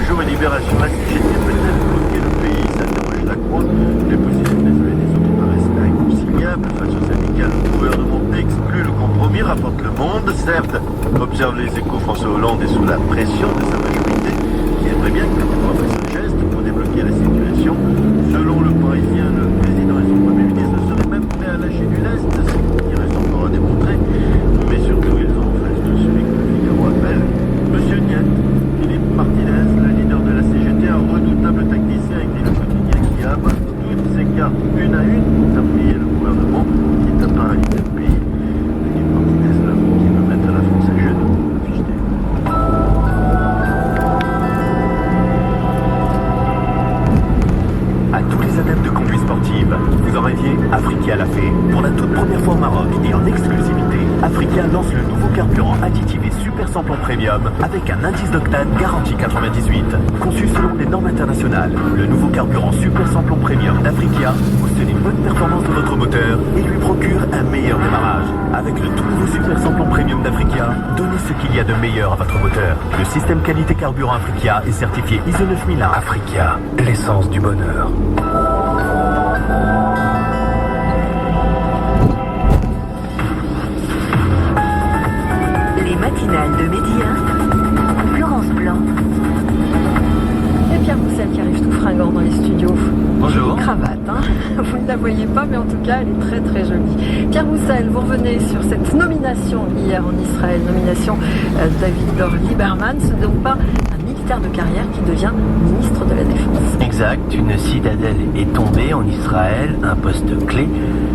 jours et libération. La CGT peut-elle bloquer le pays? S'interroge la Croix. Les positions des uns et des autres paraissent inconciliables. Face aux syndicats, le gouvernement exclut le compromis, rapporte Le Monde. Certes, observe les Échos, François Hollande est sous la pression de sa majorité, qui aimerait bien que le pouvoir fasse un geste pour débloquer la situation. Selon le Parisien, le président et son premier ministre seraient même prêts à lâcher du lest, ce qui reste encore à démontrer. Mais surtout, ils ont en face de celui que le Figaro appelle Monsieur Niet. Philippe Martinez, le leader de la CGT, un redoutable tacticien, écrit le quotidien qui abat toutes ses cartes une à une pour appuyer le gouvernement qui est à paralyser le pays. Philippe Martinez, l'homme qui veut mettre la France à genoux. Fiche des... À tous les adeptes de conduite sportive, vous en rêviez, Africa l'a fait. Pour la toute première fois au Maroc et en exclusivité, Africa lance le nouveau carburant additif Super Samplon Premium avec un indice d'octane garanti 98. Conçu selon les normes internationales, le nouveau carburant Super Samplon Premium d'Africa booste les bonnes performances de votre moteur et lui procure un meilleur démarrage. Avec le tout nouveau Super Samplon Premium d'Africa, donnez ce qu'il y a de meilleur à votre moteur. Le système qualité carburant Africa est certifié ISO 9001. Africa, l'essence du bonheur. Les matinales de Midi 1, Florence Blanc. Et Pierre Roussel qui arrive tout fringant dans les studios. Bonjour. Cravate, hein. Vous ne la voyez pas, mais en tout cas, elle est très très jolie. Pierre Roussel, vous revenez sur cette nomination hier en Israël, nomination d'Avigdor Lieberman. Ce n'est donc pas un militaire de carrière qui devient ministre de la Défense. Exact, une citadelle est tombée en Israël, un poste clé,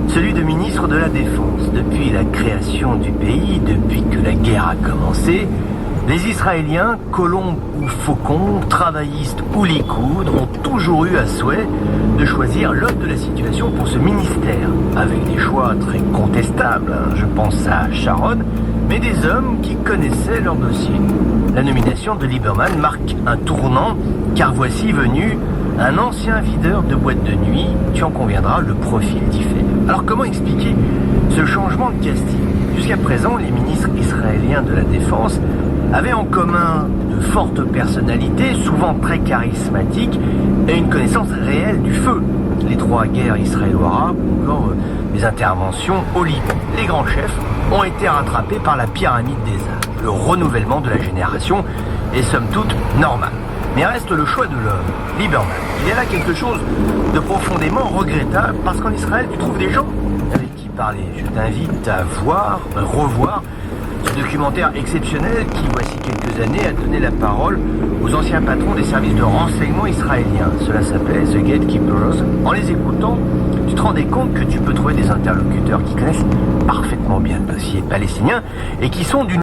celui de ministre de la Défense. Depuis la création du pays, depuis que la guerre a commencé, les Israéliens, colombes ou faucons, travaillistes ou Likoud, ont toujours eu à souhait de choisir l'homme de la situation pour ce ministère, avec des choix très contestables, je pense à Sharon, mais des hommes qui connaissaient leur dossier. La nomination de Lieberman marque un tournant, car voici venu un ancien videur de boîte de nuit, tu en conviendras, le profil diffère. Alors comment expliquer ce changement de casting? Jusqu'à présent, les ministres israéliens de la Défense avaient en commun de fortes personnalités, souvent très charismatiques, et une connaissance réelle du feu. Les trois guerres israélo-arabes ou encore les interventions au Liban. Les grands chefs ont été rattrapés par la pyramide des âges. Le renouvellement de la génération est somme toute normal. Mais reste le choix de l'homme, Lieberman. Il y a là quelque chose de profondément regrettable parce qu'en Israël, tu trouves des gens avec qui parler. Je t'invite à revoir ce documentaire exceptionnel qui, voici quelques années, a donné la parole aux anciens patrons des services de renseignement israéliens. Cela s'appelait The Gatekeepers. En les écoutant, tu te rendais compte que tu peux trouver des interlocuteurs qui connaissent parfaitement bien le dossier palestinien et qui sont d'une